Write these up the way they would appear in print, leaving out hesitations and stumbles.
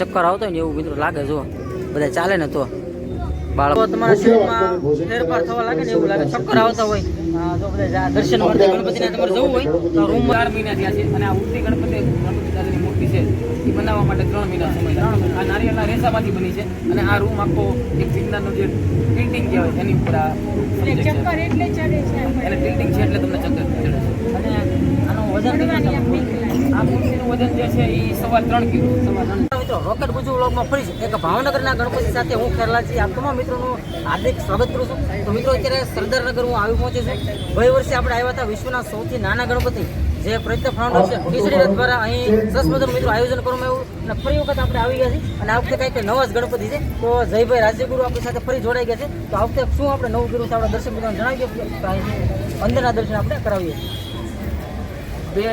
ચક્કર આવતો હોય ને એવું મિત્રો લાગે. જો બધા ચાલે ને તો બાળકો તમારા શરીરમાં ફેરફાર થવા લાગે ને એવું લાગે, ચક્કર આવતા હોય. જો બધા દર્શન માટે ગણપતિને તમારે જવું હોય તો રૂમ 4 મહિના થયા છે. અને આ ઉઠતી ગણપતિ દાદાની મૂર્તિ છે એ બનાવવા માટે 3 મહિના સમય. આ નારિયેળના રેસામાંથી બની છે. અને આ રૂમ આખો એક વિજ્ઞાનનું જે ટિલ્ટિંગ કહેવાય એની ઉપર આ ચક્કર એટલે ચડે છે એને ટિલ્ટિંગ છે એટલે તમને ચક્કર ચડે છે. અને આનું વજન આ મૂર્તિનું વજન જે છે એ 3.5 કિલો. મિત્રો રોકેટ ગુજુ વ્લોગમાં ફરી છે એક ભાવનગરના ગણપતિ સાથે હું ખેરલાજી આપ તમામ મિત્રોનું હાર્દિક સ્વાગત કરું છું. તો મિત્રો અત્યારે સરદારનગર હું આવી પહોંચે છું. ગઈ વર્ષે આપણે આવ્યા હતા વિશ્વના સૌથી નાના ગણપતિ જે પ્રયત્ન ફાઉન્ડેશન કેસરી રથ દ્વારા અહીં સરસ મજાનું મિત્રો આયોજન કરવામાં આવ્યું. અને ફરી વખત આપણે આવી ગયા છીએ અને આ વખતે કંઈક નવા જ ગણપતિ છે. તો જયભાઈ રાજ્યગુરુ આપણી સાથે ફરી જોડાઈ ગયા છે. તો આ વખતે શું આપણે નવું કર્યું છે આપણા દર્શક મિત્રોને જણાવીએ, અંદરના દર્શન આપણે કરાવીએ. 2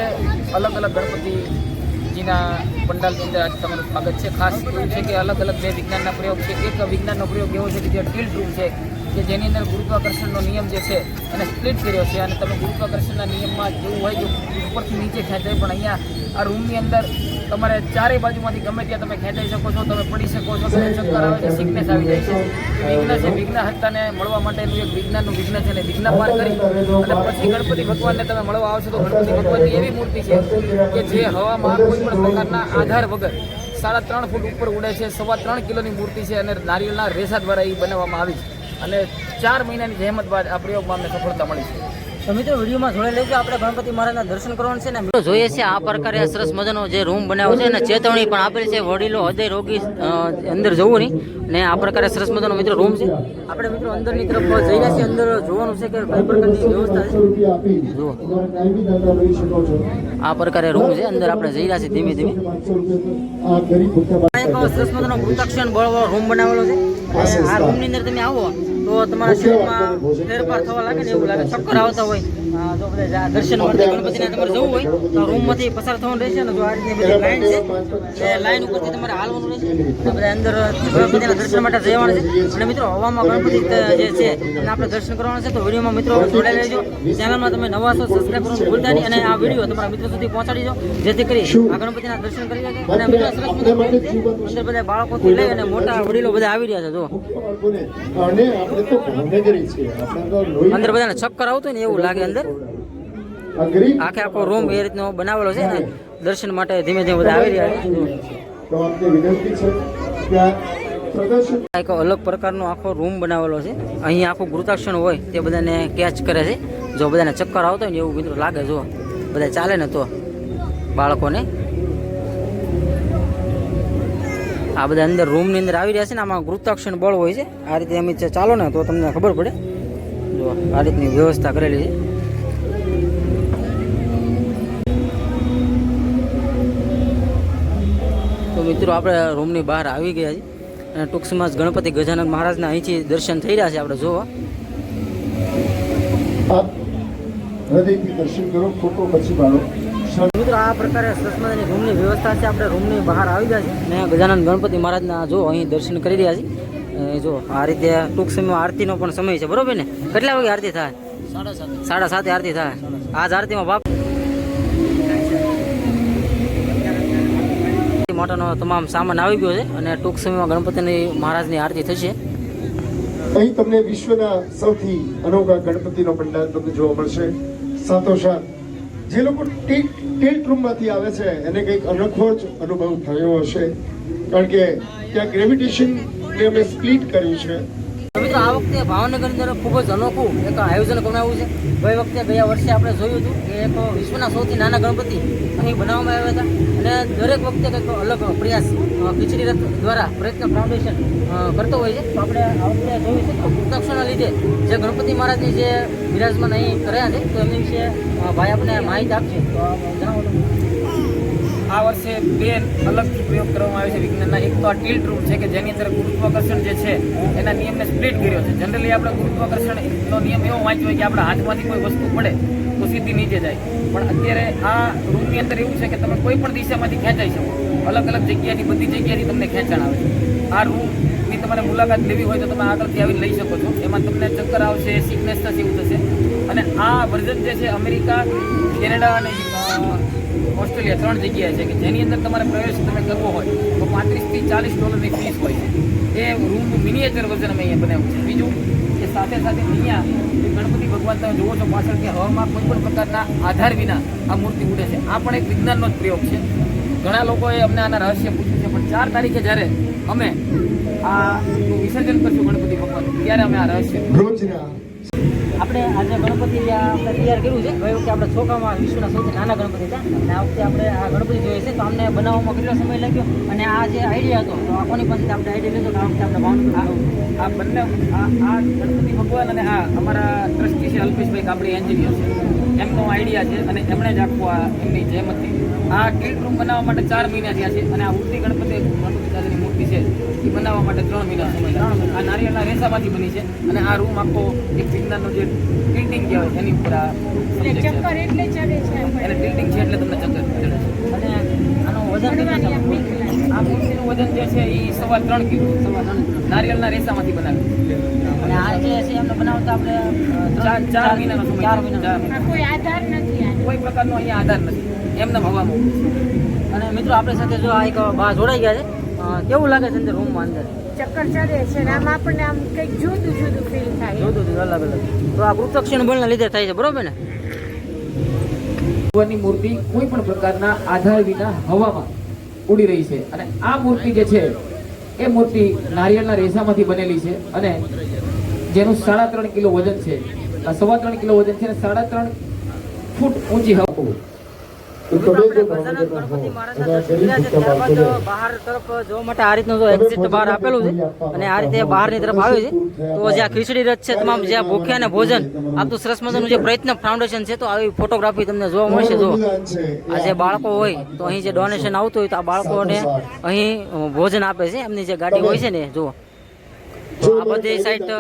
અલગ અલગ ગણપતિજીના પંડાલની અંદર આજે તમારું સ્વાગત છે. ખાસ એવું છે કે અલગ અલગ 2 વિજ્ઞાનના પ્રયોગ છે. એક વિજ્ઞાનનો પ્રયોગ એવો છે કે જે ટિલ્ટ રૂમ છે કે જેની અંદર ગુરુત્વાકર્ષણનો નિયમ જે છે એને સ્પ્લિટ કર્યો છે. અને તમે ગુરુત્વાકર્ષણના નિયમમાં જેવું હોય કે ઉપરથી નીચે ખેંચાય, પણ અહીંયા આ રૂમની અંદર તમારે ચારેય બાજુમાંથી ગમે ત્યાં તમે ખેંચાઈ શકો છો, તમે પડી શકો છો, તમે ચક્કર આવે છે, સિકનેસ આવી જાય છે. વિઘ્ન છે, વિઘ્ન હર્તાને મળવા માટેનું એક વિજ્ઞાનનું વિઘ્ન છે. અને વિઘ્ન પાર કરી અને પછી ગણપતિ ભગવાનને તમે મળવા આવશો તો ગણપતિ ભગવાનની એવી મૂર્તિ છે કે જે હવામાં કોઈ પણ પ્રકારના આધાર વગર 3.5 ફૂટ ઉપર ઉડે છે. 3.25 કિલોની મૂર્તિ છે અને નારિયેળના રેસા દ્વારા એ બનાવવામાં આવી છે. અને 4 મહિનાની જહેમત બાદ આ પ્રયોગમાં અમને સફળતા મળી છે. તો મિત્રો વિડીયોમાં જોડે લેજો, આપણે ગણપતિ મહારાજના દર્શન કરવાનું છે ને. મિત્રો જોઈએ છે આ પ્રકારે સરસ મજાનો જે રૂમ બનાવ્યો છે અને ચેતવણી પણ આપેલી છે વડીલો હૃદય રોગી અંદર જવું નહીં. ને આ પ્રકારે સરસ મજાનો મિત્રો રૂમ છે. આપણે મિત્રો અંદરની તરફ જઈ રહ્યા છીએ. અંદર જોવાનું છે કે કઈ પ્રકારની વ્યવસ્થા છે. જુઓ આ પ્રકારે રૂમ છે. અંદર આપણે જઈ રહ્યા છીએ ધીમે ધીમે. સરસ મજાનો વૃત્તાક્ષર બળવાળો રૂમ બનાવેલો છે. આ રૂમની અંદર તમે આવો તો તમારા શરીરમાં ફેરફાર થવા લાગે ને એવું લાગે, ચક્કર આવતા હોય. જો બધા દર્શન માટે ગણપતિને તમારે જવું હોય તો રૂમમાંથી પસાર થવાનું રહેશે. અને જો આ રીતની બધી લાઈન છે એ લાઈન ઉપરથી તમારે હાલવાનું રહેશે. બધા અંદર ગણપતિના દર્શન માટે જવાનું છે. અને મિત્રો હવામાં ગણપતિ જે છે એને આપણે દર્શન કરવાના છે. તો વિડીયોમાં મિત્રો જોડાઈ રહેજો. ચેનલમાં તમે નવા છો સબસ્ક્રાઈબ કરવાનું ભૂલતા નહીં. અને આ વિડીયો તમારા મિત્રો સુધી પહોંચાડી દો જેથી કરી આ ગણપતિના દર્શન કરી શકે. અને મિત્રો સરસ મજાનું અંદર બધા બાળકોથી લઈ અને મોટા વડીલો બધા આવી રહ્યા છે. જો અંદર બધાને ચક્કર આવતું ને એવું લાગે. અંદર આખે આખો રૂમ એ રીતનો બનાવેલો છે ને દર્શન માટે ધીમે ધીમે બધા આવી રહ્યા છે. એક અલગ પ્રકારનો આખો રૂમ બનાવેલો છે. અહીં આખું ગુરુત્વાકર્ષણ હોય તે બધાને કેચ કરે છે. જો બધાને ચક્કર આવતો હોય ને એવું મિત્રો લાગે. જો બધા ચાલે ને તો બાળકોને આ બધા અંદર રૂમની અંદર આવી રહ્યા છે ને આમાં ગુરુત્વાકર્ષણ બળ હોય છે. આ રીતે અમે ચાલો ને તો તમને ખબર પડે. જો આ રીતની વ્યવસ્થા કરેલી છે. તો મિત્રો આપણે રૂમની બહાર આવી ગયા છીએ અને ટૂંક સમયમાં ગણપતિ ગજાનન મહારાજના અહીંથી દર્શન થઈ રહ્યા છે. આપણે જોવા મિત્રો આ પ્રકારે સરસ મજાની રૂમની વ્યવસ્થા છે. આપણે રૂમની બહાર આવી ગયા છે ને ગજાનન ગણપતિ મહારાજના જો અહીં દર્શન કરી રહ્યા છીએ. જો આ રીતે ટૂંક સમયમાં આરતીનો પણ સમય છે, બરોબર ને? કેટલા વાગે આરતી થાય? 7:30 આરતી થાય. આજ આરતીમાં બાપ માટેનો તમામ સામાન આવી ગયો છે અને ટૂંક સમયમાં ગણપતિની મહારાજની આરતી થશે. અહીં તમને વિશ્વના સૌથી અનોખા ગણપતિનો પંડાલ તમને જોવા મળશે. સાથોસાથ જે લોકો ટેન્ટ રૂમમાંથી આવે છે એને કંઈક અનોખો જ અનુભવ થયો હશે, કારણ કે ત્યાં ગ્રેવિટેશનને અમે સ્પ્લિટ કર્યું છે. મિત્રો આ વખતે ભાવનગરની અંદર ખૂબ જ અનોખું એક આયોજન કરવામાં આવ્યું છે. ગયા વર્ષે આપણે જોયું હતું કે એક વિશ્વના સૌથી નાના ગણપતિ અહીં બનાવવામાં આવ્યા હતા. અને દરેક વખતે કંઈક અલગ પ્રયાસ ખીચડી રથ દ્વારા પ્રયત્ન ફાઉન્ડેશન કરતો હોય છે. તો આપણે આ વખતે જોયું છે કે વૃત્તાક્ષરના લીધે જે ગણપતિ મહારાજની જે બિરાજમાન અહીં કર્યા છે તો એમની વિશે ભાઈ આપણે માહિતી આપશે. તો જણાવો તમે. આ વર્ષે 2 અલગથી પ્રયોગ કરવામાં આવે છે વિજ્ઞાનના. એક તો આ ટિલ્ટ રૂમ છે કે જેની અંદર ગુરુત્વાકર્ષણ જે છે એના નિયમને સ્પ્લિટ કર્યો છે. જનરલી આપણે ગુરુત્વાકર્ષણનો નિયમ એવો વાંચ્યો હોય કે આપણા હાથમાંથી કોઈ વસ્તુ પડે તો સીધી નીચે જાય, પણ અત્યારે આ રૂમની અંદર એવું છે કે તમે કોઈ પણ દિશામાંથી ખેંચાઈ શકો. અલગ અલગ જગ્યાથી બધી જગ્યાથી તમને ખેંચાણ આવે છે. આ રૂમની તમારે મુલાકાત લેવી હોય તો તમે આગળથી આવીને લઈ શકો છો. એમાં તમને ચક્કર આવશે, સિકનેસ થશે, એવું થશે. અને આ વર્ઝન જે છે અમેરિકા, કેનેડા અને ઓસ્ટ્રેલિયા 3 જગ્યાએ છે કે જેની અંદર તમારે પ્રવેશ તમે કરવો હોય તો $35 થી $40 ફીસ હોય છે. એ રૂમનું મિનિએચર વર્ઝન અમે અહીંયા બનાવ્યું છે. બીજું કે સાથે સાથે અહીંયા જે ગણપતિ ભગવાન તમે જુઓ છો પાછળ કે હવામાં કોઈ પણ પ્રકારના આધાર વિના આ મૂર્તિ ઉડે છે. આ પણ એક વિજ્ઞાનનો જ પ્રયોગ છે. ઘણા લોકોએ અમને આના રહસ્ય પૂછ્યું છે, પણ 4 તારીખે જ્યારે અમે આ વિસર્જન કરશું ગણપતિ ભગવાન ત્યારે અમે આ રહસ્ય રોજના આપણે આજે ગણપતિ જે આપણે તૈયાર કર્યું છે, ગઈ વખતે આપણે છોકરામાં વિશ્વના સૌથી નાના ગણપતિ હતા અને આ વખતે આપણે આ ગણપતિ જોઈએ છે તો અમને બનાવવામાં કેટલો સમય લાગ્યો અને આ જે આઈડિયા હતો તો કોની પાસેથી આપણે આઈડિયા લીધો કે આ વખતે આપણે આ બંને આ ગણપતિ ભગવાન અને આ અમારા ટ્રસ્ટી છે અલ્પેશભાઈ કાપડી એન્જિનિયર છે, એમનો આઈડિયા છે અને એમણે જ આખું આ એમની જહેમતથી આ ટિલ્ટ રૂમ બનાવવા માટે 4 મહિના થયા છે અને આ ઉડતી ગણપતિ દાદાની મૂર્તિ છે એ બનાવવા માટે 3 મહિના સમય લાગ્યો. આ નારિયેળના રેસામાંથી બની છે અને આ રૂમ આખો એક વિજ્ઞાનનો જે ટિલ્ટિંગ કહેવાય એની ઉપર આ એટલે ચક્કર એટલે ચડે છે એને ટિલ્ટિંગ છે એટલે તમને ચક્કર ચડે છે. અને આનો વજન પડવાની એમ બીક લાગે. આ મૂર્તિનું વજન જે છે એ 3.5 કિલો નારિયેળના રેસામાંથી બનાવ્યું અને આ જે છે એમને બનાવતા આપણે 4 મહિનાનો સમય 4 મહિના આ કોઈ આધાર નથી આનો. કોઈ પ્રકારનો અહીંયા આધાર નથી, એમને હવામાં અને મિત્રો આપણી સાથે જો આ એક બા જોડાઈ ગયા છે કેવું લાગે છે અંદર રૂમમાં અંદર ચક્કર ચડે છે ને આમ આપણને આમ કંઈક જુદું જુદું ફીલ થાય. જોતું હતું અલગ અલગ તો આ ગુરુત્વાકર્ષણ બળના લીધે થાય છે બરોબર ને. ભગવાનની મૂર્તિ કોઈ પણ પ્રકારના આધાર વિના હવામાં ઉડી રહી છે અને આ મૂર્તિ જે છે એ મૂર્તિ નારિયેળના રેસામાંથી બનેલી છે અને જેનું 3.5 કિલો વજન છે. આ 3.5 કિલો વજન છે અને 3.5 ફૂટ ઊંચી હવા. મિત્રો આપણે ગજાનન ગણપતિ મહારાજના દર્શન કર્યા છે ત્યારબાદ બહાર તરફ જોવા માટે આ રીતનું જો એક્ઝિટ બહાર આપેલું છે અને આ રીતે બહારની તરફ આવે છે તો જ્યાં ખીચડી રથ છે તમામ જ્યાં ભૂખ્યા અને ભોજન આપતું સરસ મજાનું જે પ્રયત્ન ફાઉન્ડેશન છે તો આવી ફોટોગ્રાફી તમને જોવા મળશે. જો આ જે બાળકો હોય તો અહીં જે ડોનેશન આવતું હોય તો આ બાળકોને અહીં ભોજન આપે છે, એમની જે ગાડી હોય છે ને જુઓ તો આ બધી સાઈડ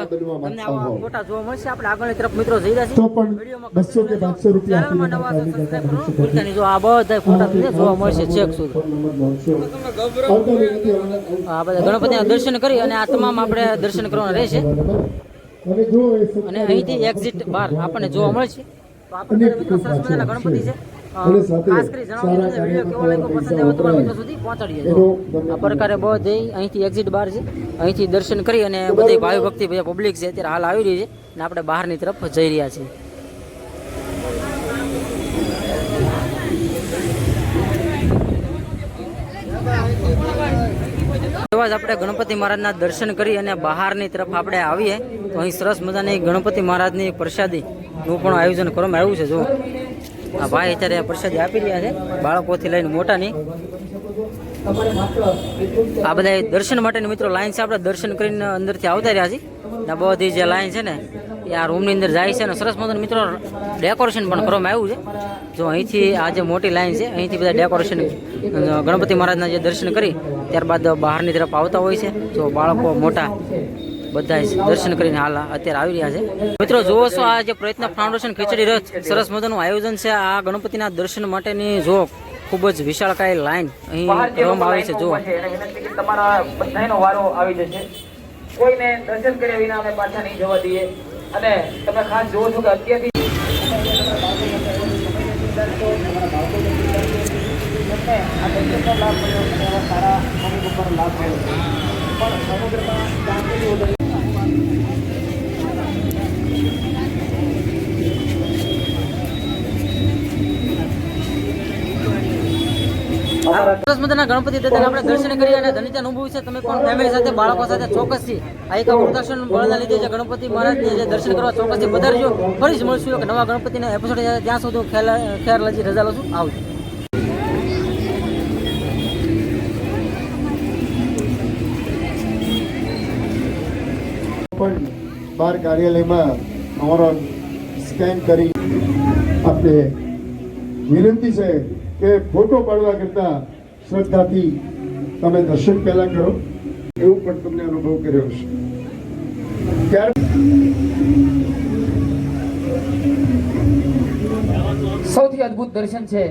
તમને આવા ફોટા જોવા મળશે. આપણે આગળની તરફ મિત્રો જઈ રહ્યા તો છીએ. પણ 200 કે 500 રૂપિયા ચેનલમાં નવા છો સબસ્ક્રાઇબ કરો. ભૂલતા જો આ બધા ફોટા તમને જોવા મળશે છેક સુધી. આ બધા ગણપતિના દર્શન કરી અને આ તમામ આપણે દર્શન કરવાના રહેશે અને અહીંથી એક્ઝિટ બહાર આપણને જોવા મળશે. તો આપણે મિત્રો સરસ મજાના ગણપતિ છે. ખાસ કરી જણાવજો તમને વિડીયો કેવો લાગ્યો, પસંદ આવ્યો તમારા મિત્રો સુધી પહોંચાડીએ. જો આ પ્રકારે બધે અહીંથી એક્ઝિટ બહાર છે, અહીંથી દર્શન કરી અને બધી ભાવિ ભક્તિ બધા પબ્લિક છે અત્યારે હાલ આવી રહી છે અને આપણે બહારની તરફ જઈ રહ્યા છીએ. એવા જ આપણે ગણપતિ મહારાજના દર્શન કરી અને બહારની તરફ આપણે આવીએ તો અહીં સરસ મજાની ગણપતિ મહારાજની પ્રસાદીનું પણ આયોજન કરવામાં આવ્યું છે. જો આ ભાઈ અત્યારે પ્રસાદી આપી રહ્યા છે બાળકોથી લઈને મોટાની. આ બધા દર્શન માટેની મિત્રો લાઈન છે, આપણે દર્શન કરીને અંદરથી આવતા રહ્યા છીએ. આ બધી જે લાઈન છે ને એ આ રૂમની અંદર જાય છે અને સરસ મજાનું મિત્રો ડેકોરેશન પણ કરવામાં આવ્યું છે. જો અહીંથી આ જે મોટી લાઈન છે અહીંથી બધા ડેકોરેશન ગણપતિ મહારાજના જે દર્શન કરી ત્યારબાદ બહારની તરફ આવતા હોય છે. જો બાળકો મોટા બધા દર્શન કરીને હાલ અત્યારે આવી રહ્યા છે. મિત્રો જુઓ છો આ જે પ્રયત્ન ફાઉન્ડેશન ખીચડી રથ સરસ મજાનું આયોજન છે. આ ગણપતિના દર્શન માટેની જો ખૂબ જ વિશાળકાય લાઈન અહીં કરવામાં આવી છે. જો તમારા બધાનો વારો આવી જશે, કોઈને દર્શન કર્યા વિના અમે પાછા નહીં જવા દઈએ અને તમે ખાસ જોવો છો કે અત્યારથી આ દર્શનનો લાભ મળ્યો અને એવા સારા મમ્મી પપ્પાનો લાભ મળ્યો પણ સમુદ્રમાં ચાંદની સરસ મજાના ગણપતિ દાદાને આપણે દર્શન કરી અને ધન્યતા અનુભવી છે. તમે પણ ફેમિલી સાથે બાળકો સાથે ચોક્કસથી આ એક ગુરુદર્શન બળના લીધે જે ગણપતિ મહારાજને જે દર્શન કરવા ચોક્કસથી પધારજો. ફરી જ મળશું એક નવા ગણપતિના એપિસોડ. ત્યાં સુધી ખ્યાલ હજી રજા લઉં છું. આવજો. પણ બાર કાર્યાલયમાં અમારો સ્કેન કરી આપણે વિનંતી છે કે ફોટો પાડવા કરતા શ્રદ્ધાથી તમે દર્શન પહેલા કરો, એવું પણ તમને અનુભવ કર્યો છે. ત્યાર સૌથી અદ્ભુત દર્શન છે